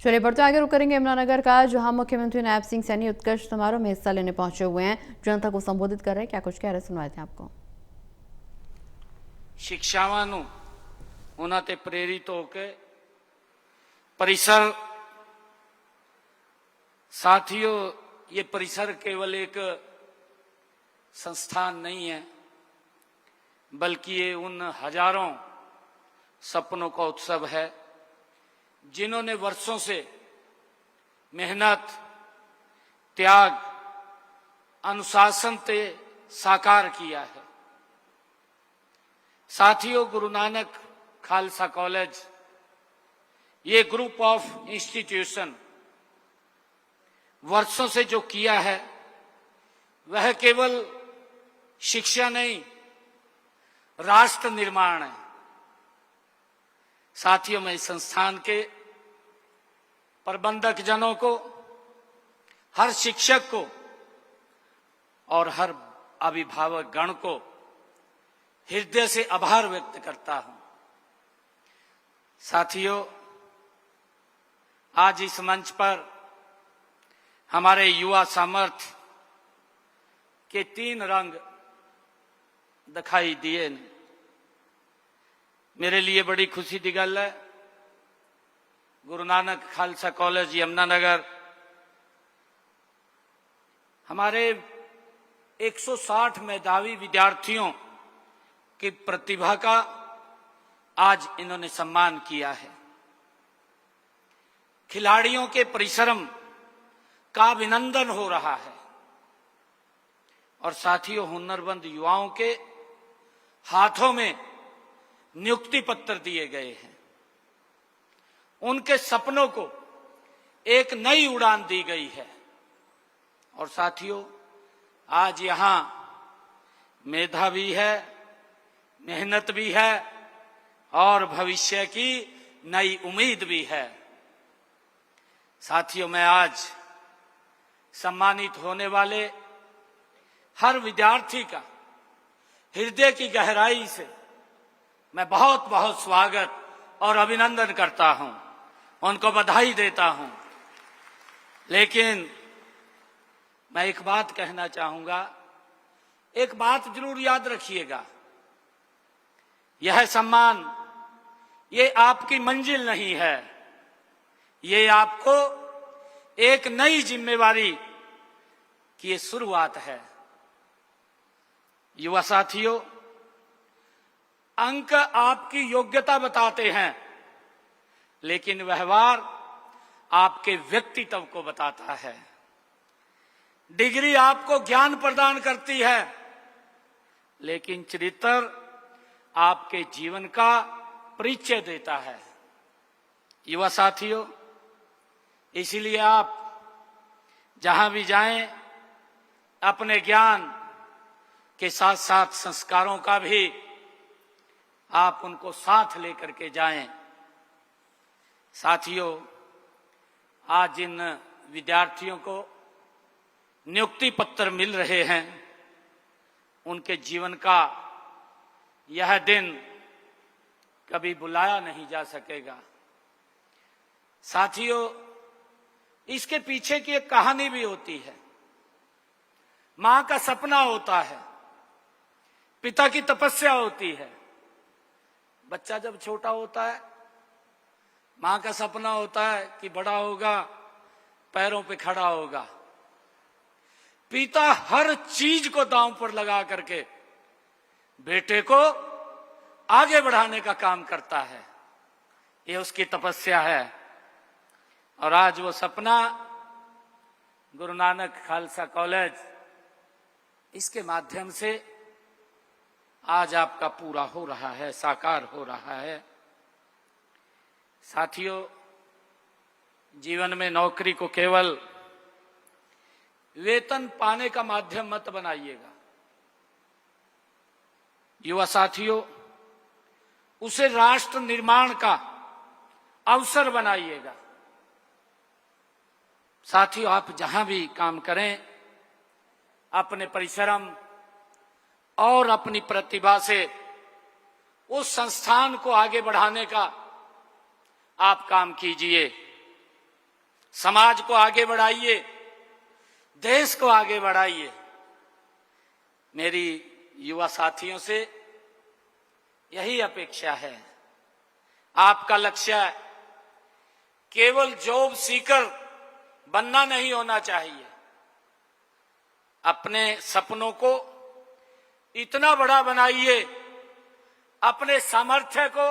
चलिए बढ़ते आगे रुक करेंगे यमुनानगर का, जहां मुख्यमंत्री नायब सिंह सैनी उत्कर्ष समारोह में हिस्सा लेने पहुंचे हुए हैं। जनता को संबोधित कर रहे हैं, क्या कुछ कह रहे सुनवाते हैं आपको। शिक्षावां नूं उन्हां ते प्रेरित होकर परिसर, साथियों ये परिसर केवल एक संस्थान नहीं है, बल्कि ये उन हजारों सपनों का उत्सव है जिन्होंने वर्षों से मेहनत, त्याग, अनुशासन से साकार किया है। साथियों, गुरु नानक खालसा कॉलेज ये ग्रुप ऑफ इंस्टीट्यूशन वर्षों से जो किया है वह केवल शिक्षा नहीं, राष्ट्र निर्माण है। साथियों, मैं इस संस्थान के प्रबंधक जनों को, हर शिक्षक को और हर अभिभावक गण को हृदय से आभार व्यक्त करता हूं। साथियों, आज इस मंच पर हमारे युवा सामर्थ्य के 3 रंग दिखाई दिए। मेरे लिए बड़ी खुशी की गल है, गुरु नानक खालसा कॉलेज यमुनानगर हमारे 160 मेधावी विद्यार्थियों की प्रतिभा का आज इन्होंने सम्मान किया है। खिलाड़ियों के परिश्रम का अभिनंदन हो रहा है और साथियों, हुनरमंद युवाओं के हाथों में नियुक्ति पत्र दिए गए हैं। उनके सपनों को एक नई उड़ान दी गई है। और साथियों, आज यहां मेधा भी है, मेहनत भी है और भविष्य की नई उम्मीद भी है। साथियों, मैं आज सम्मानित होने वाले हर विद्यार्थी का हृदय की गहराई से मैं बहुत बहुत स्वागत और अभिनंदन करता हूं, उनको बधाई देता हूं। लेकिन मैं एक बात कहना चाहूंगा, एक बात जरूर याद रखिएगा, यह सम्मान ये आपकी मंजिल नहीं है, ये आपको एक नई जिम्मेवारी की ये शुरुआत है। युवा साथियों, अंक आपकी योग्यता बताते हैं, लेकिन व्यवहार आपके व्यक्तित्व को बताता है। डिग्री आपको ज्ञान प्रदान करती है, लेकिन चरित्र आपके जीवन का परिचय देता है। युवा साथियों, इसीलिए आप जहां भी जाएं, अपने ज्ञान के साथ साथ संस्कारों का भी आप उनको साथ लेकर के जाएं। साथियों, आज जिन विद्यार्थियों को नियुक्ति पत्र मिल रहे हैं, उनके जीवन का यह दिन कभी बुलाया नहीं जा सकेगा। साथियों, इसके पीछे की एक कहानी भी होती है। मां का सपना होता है, पिता की तपस्या होती है। बच्चा जब छोटा होता है, मां का सपना होता है कि बड़ा होगा, पैरों पे खड़ा होगा। पिता हर चीज को दांव पर लगा करके बेटे को आगे बढ़ाने का काम करता है। ये उसकी तपस्या है। और आज वो सपना गुरु नानक खालसा कॉलेज, इसके माध्यम से आज आपका पूरा हो रहा है, साकार हो रहा है। साथियों, जीवन में नौकरी को केवल वेतन पाने का माध्यम मत बनाइएगा। युवा साथियों, उसे राष्ट्र निर्माण का अवसर बनाइएगा। साथियों, आप जहां भी काम करें, अपने परिश्रम और अपनी प्रतिभा से उस संस्थान को आगे बढ़ाने का आप काम कीजिए। समाज को आगे बढ़ाइए, देश को आगे बढ़ाइए। मेरी युवा साथियों से यही अपेक्षा है। आपका लक्ष्य केवल जॉब सीकर बनना नहीं होना चाहिए। अपने सपनों को इतना बड़ा बनाइए, अपने सामर्थ्य को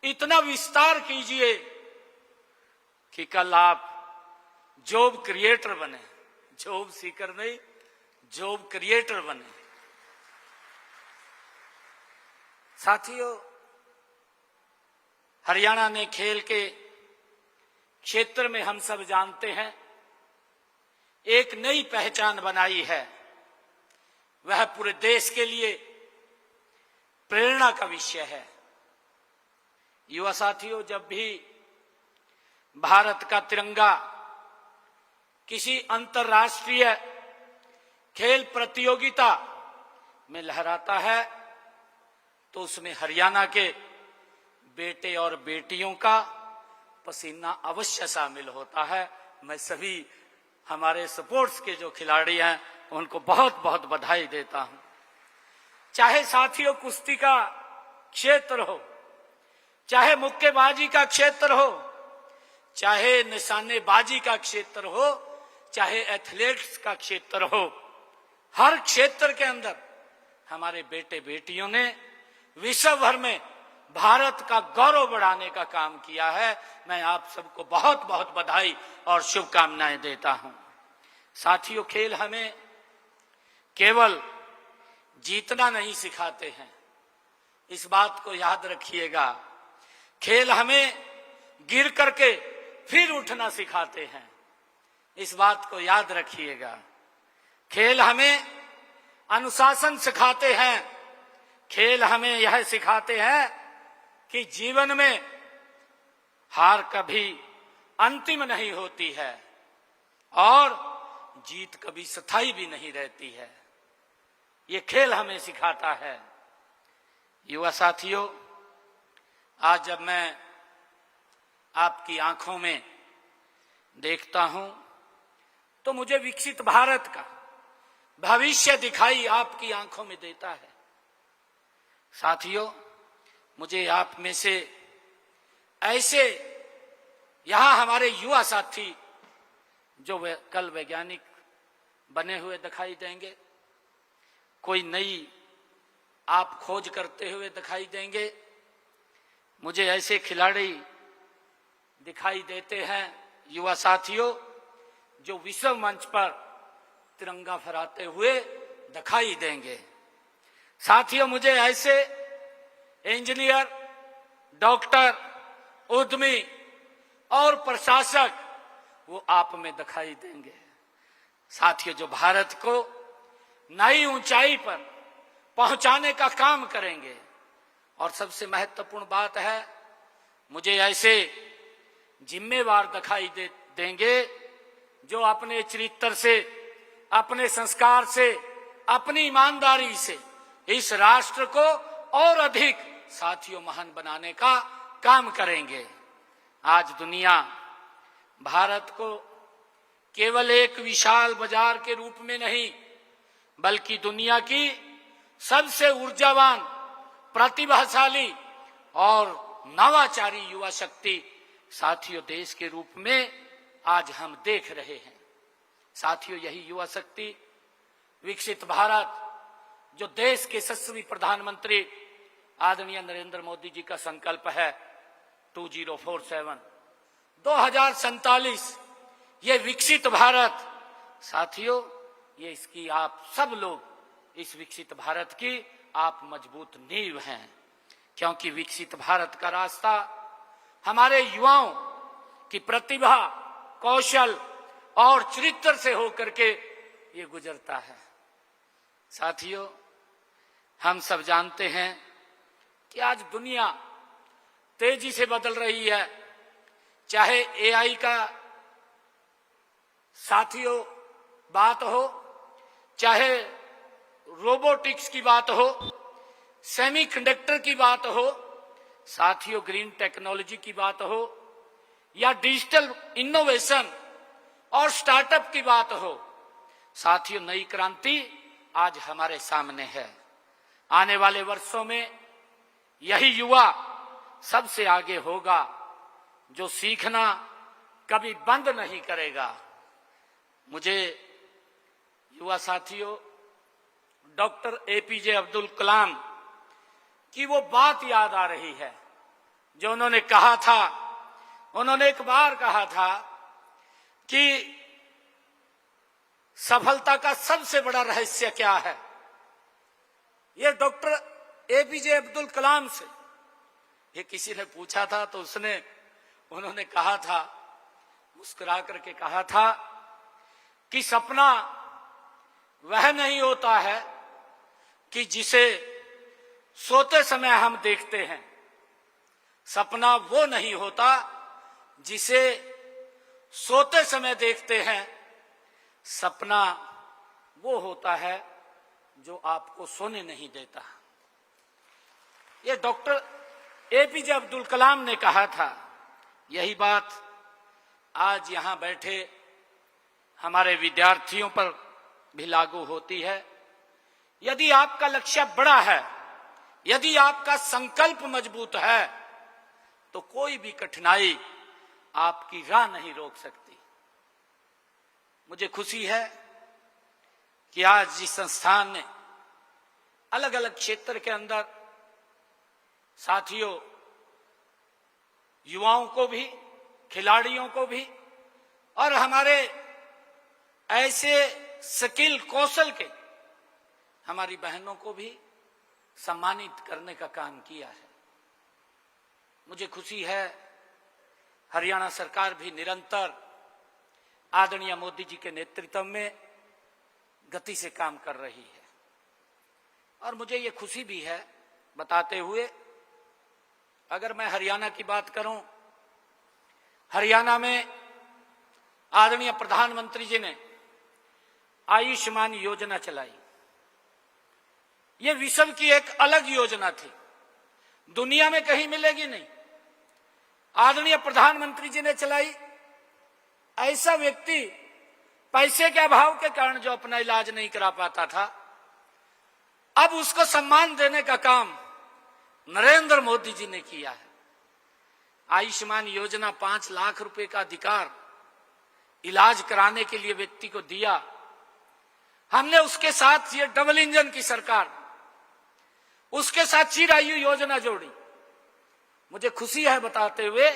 इतना विस्तार कीजिए कि कल आप जॉब क्रिएटर बने, जॉब सीकर नहीं, जॉब क्रिएटर बने। साथियों, हरियाणा ने खेल के क्षेत्र में हम सब जानते हैं एक नई पहचान बनाई है। वह पूरे देश के लिए प्रेरणा का विषय है। युवा साथियों, जब भी भारत का तिरंगा किसी अंतर्राष्ट्रीय खेल प्रतियोगिता में लहराता है तो उसमें हरियाणा के बेटे और बेटियों का पसीना अवश्य शामिल होता है। मैं सभी हमारे स्पोर्ट्स के जो खिलाड़ी हैं उनको बहुत बहुत बधाई देता हूं। चाहे साथियों कुश्ती का क्षेत्र हो, चाहे मुक्केबाजी का क्षेत्र हो, चाहे निशानेबाजी का क्षेत्र हो, चाहे एथलेटिक्स का क्षेत्र हो, हर क्षेत्र के अंदर हमारे बेटे बेटियों ने विश्व भर में भारत का गौरव बढ़ाने का काम किया है। मैं आप सबको बहुत बहुत बधाई और शुभकामनाएं देता हूं। साथियों, खेल हमें केवल जीतना नहीं सिखाते हैं, इस बात को याद रखिएगा। खेल हमें गिर करके फिर उठना सिखाते हैं, इस बात को याद रखिएगा। खेल हमें अनुशासन सिखाते हैं, खेल हमें यह सिखाते हैं कि जीवन में हार कभी अंतिम नहीं होती है और जीत कभी स्थायी भी नहीं रहती है। ये खेल हमें सिखाता है। युवा साथियों, आज जब मैं आपकी आंखों में देखता हूं तो मुझे विकसित भारत का भविष्य दिखाई आपकी आंखों में देता है। साथियों, मुझे आप में से ऐसे यहां हमारे युवा साथी जो कल वैज्ञानिक बने हुए दिखाई देंगे, कोई नई आप खोज करते हुए दिखाई देंगे। मुझे ऐसे खिलाड़ी दिखाई देते हैं युवा साथियों जो विश्व मंच पर तिरंगा फहराते हुए दिखाई देंगे। साथियों, मुझे ऐसे इंजीनियर, डॉक्टर, उद्यमी और प्रशासक वो आप में दिखाई देंगे। साथियों, जो भारत को नई ऊंचाई पर पहुंचाने का काम करेंगे। और सबसे महत्वपूर्ण बात है, मुझे ऐसे जिम्मेवार दिखाई देंगे जो अपने चरित्र से, अपने संस्कार से, अपनी ईमानदारी से इस राष्ट्र को और अधिक साथियों महान बनाने का काम करेंगे। आज दुनिया भारत को केवल एक विशाल बाजार के रूप में नहीं, बल्कि दुनिया की सबसे ऊर्जावान, प्रतिभाशाली और नवाचारी युवा शक्ति साथियों देश के रूप में आज हम देख रहे हैं। साथियों, यही युवा शक्ति विकसित भारत जो देश के यशस्वी प्रधानमंत्री आदरणीय नरेंद्र मोदी जी का संकल्प है 2047 2047, ये विकसित भारत। साथियों, ये इसकी आप सब लोग इस विकसित भारत की आप मजबूत नींव हैं, क्योंकि विकसित भारत का रास्ता हमारे युवाओं की प्रतिभा, कौशल और चरित्र से होकर के ये गुजरता है। साथियों, हम सब जानते हैं कि आज दुनिया तेजी से बदल रही है। चाहे एआई का साथियों बात हो, चाहे रोबोटिक्स की बात हो, सेमीकंडक्टर की बात हो, साथियों ग्रीन टेक्नोलॉजी की बात हो, या डिजिटल इनोवेशन और स्टार्टअप की बात हो, साथियों नई क्रांति आज हमारे सामने है। आने वाले वर्षों में यही युवा सबसे आगे होगा, जो सीखना कभी बंद नहीं करेगा। मुझे युवा साथियों डॉक्टर एपीजे अब्दुल कलाम की वो बात याद आ रही है जो उन्होंने कहा था। उन्होंने एक बार कहा था कि सफलता का सबसे बड़ा रहस्य क्या है। ये डॉक्टर एपीजे अब्दुल कलाम से ये किसी ने पूछा था, तो उन्होंने कहा था, मुस्कुरा करके कहा था कि सपना वह नहीं होता है कि जिसे सोते समय हम देखते हैं, सपना वो नहीं होता जिसे सोते समय देखते हैं, सपना वो होता है जो आपको सोने नहीं देता। ये डॉक्टर एपीजे अब्दुल कलाम ने कहा था। यही बात आज यहां बैठे हमारे विद्यार्थियों पर भी लागू होती है। यदि आपका लक्ष्य बड़ा है, यदि आपका संकल्प मजबूत है, तो कोई भी कठिनाई आपकी राह नहीं रोक सकती। मुझे खुशी है कि आज जिस संस्थान ने अलग अलग क्षेत्र के अंदर साथियों युवाओं को भी, खिलाड़ियों को भी और हमारे ऐसे स्किल कौशल के हमारी बहनों को भी सम्मानित करने का काम किया है। मुझे खुशी है हरियाणा सरकार भी निरंतर आदरणीय मोदी जी के नेतृत्व में गति से काम कर रही है। और मुझे ये खुशी भी है बताते हुए, अगर मैं हरियाणा की बात करूं, हरियाणा में आदरणीय प्रधानमंत्री जी ने आयुष्मान योजना चलाई। ये विश्व की एक अलग योजना थी, दुनिया में कहीं मिलेगी नहीं। आदरणीय प्रधानमंत्री जी ने चलाई। ऐसा व्यक्ति पैसे के अभाव के कारण जो अपना इलाज नहीं करा पाता था, अब उसको सम्मान देने का काम नरेंद्र मोदी जी ने किया है। आयुष्मान योजना 5 लाख रुपए का अधिकार इलाज कराने के लिए व्यक्ति को दिया। हमने उसके साथ ये डबल इंजन की सरकार, उसके साथ चिरायु योजना जोड़ी। मुझे खुशी है बताते हुए,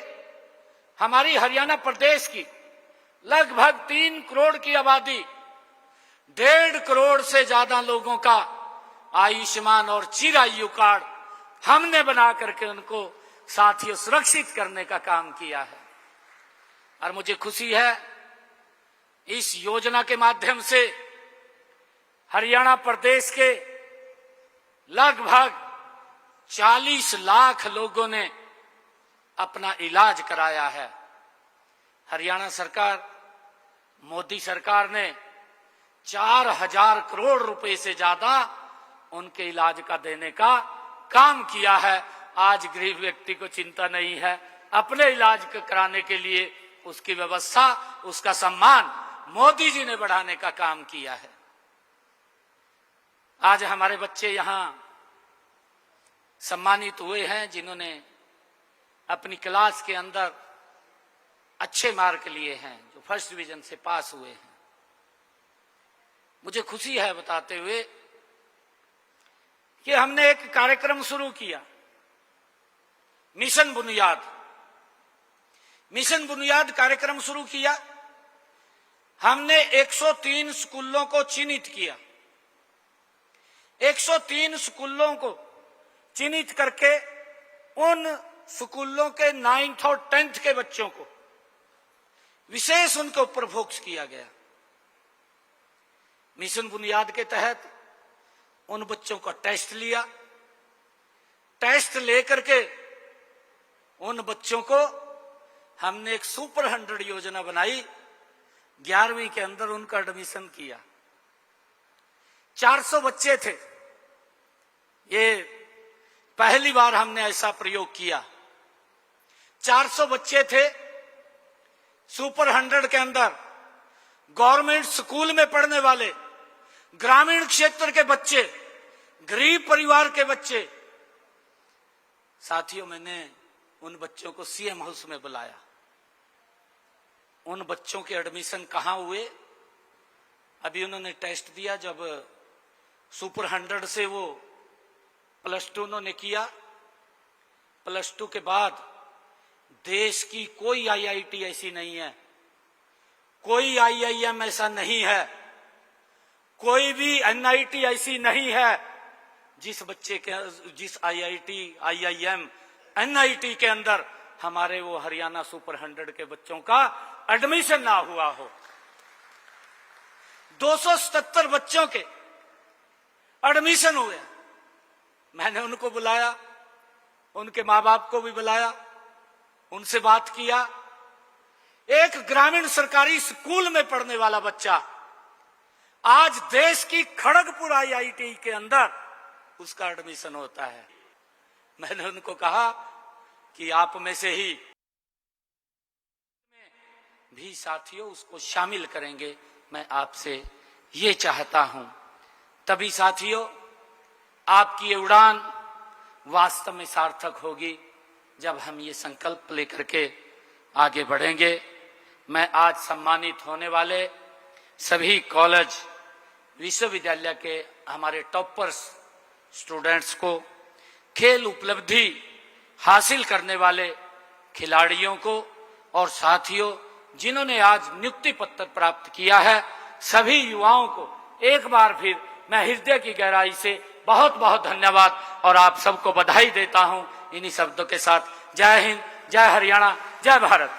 हमारी हरियाणा प्रदेश की लगभग 3 करोड़ की आबादी, 1.5 करोड़ से ज्यादा लोगों का आयुष्मान और चिरायु कार्ड हमने बना करके उनको साथियों सुरक्षित करने का काम किया है। और मुझे खुशी है इस योजना के माध्यम से हरियाणा प्रदेश के लगभग 40 लाख लोगों ने अपना इलाज कराया है। हरियाणा सरकार, मोदी सरकार ने 4000 करोड़ रुपए से ज्यादा उनके इलाज का देने का काम किया है। आज गरीब व्यक्ति को चिंता नहीं है, अपने इलाज कराने के लिए उसकी व्यवस्था, उसका सम्मान मोदी जी ने बढ़ाने का काम किया है। आज हमारे बच्चे यहां सम्मानित हुए हैं जिन्होंने अपनी क्लास के अंदर अच्छे मार्क लिए हैं, जो फर्स्ट डिवीजन से पास हुए हैं। मुझे खुशी है बताते हुए कि हमने एक कार्यक्रम शुरू किया, मिशन बुनियाद। मिशन बुनियाद कार्यक्रम शुरू किया। हमने 103 स्कूलों को चिन्हित किया। 103 स्कूलों को चिन्हित करके उन स्कूलों के 9th और 10th के बच्चों को विशेष उनके ऊपर फोकस किया गया। मिशन बुनियाद के तहत उन बच्चों का टेस्ट लिया। टेस्ट लेकर के उन बच्चों को हमने एक सुपर 100 योजना बनाई। 11वीं के अंदर उनका एडमिशन किया। 400 बच्चे थे। ये पहली बार हमने ऐसा प्रयोग किया। 400 बच्चे थे। सुपर 100 के अंदर गवर्नमेंट स्कूल में पढ़ने वाले ग्रामीण क्षेत्र के बच्चे, गरीब परिवार के बच्चे, साथियों मैंने उन बच्चों को सीएम हाउस में बुलाया। उन बच्चों के एडमिशन कहां हुए? अभी उन्होंने टेस्ट दिया, जब सुपर 100 से वो +2 उन्होंने किया। +2 के बाद देश की कोई आईआईटी ऐसी नहीं है, कोई आईआईएम ऐसा नहीं है, कोई भी एनआईटी ऐसी नहीं है जिस बच्चे के, जिस आईआईटी, आईआईएम, एनआईटी के अंदर हमारे वो हरियाणा सुपर 100 के बच्चों का एडमिशन ना हुआ हो। 277 बच्चों के एडमिशन हुए। मैंने उनको बुलाया, उनके मां बाप को भी बुलाया, उनसे बात किया। एक ग्रामीण सरकारी स्कूल में पढ़ने वाला बच्चा आज देश की खड़गपुर आईआईटी के अंदर उसका एडमिशन होता है। मैंने उनको कहा कि आप में से ही भी साथियों उसको शामिल करेंगे, मैं आपसे ये चाहता हूं। तभी साथियों आपकी ये उड़ान वास्तव में सार्थक होगी जब हम ये संकल्प लेकर के आगे बढ़ेंगे। मैं आज सम्मानित होने वाले सभी कॉलेज, विश्वविद्यालय के हमारे टॉपर्स स्टूडेंट्स को, खेल उपलब्धि हासिल करने वाले खिलाड़ियों को और साथियों जिन्होंने आज नियुक्ति पत्र प्राप्त किया है, सभी युवाओं को एक बार फिर मैं हृदय की गहराई से बहुत बहुत धन्यवाद और आप सबको बधाई देता हूं। इन्हीं शब्दों के साथ जय हिंद, जय हरियाणा, जय भारत।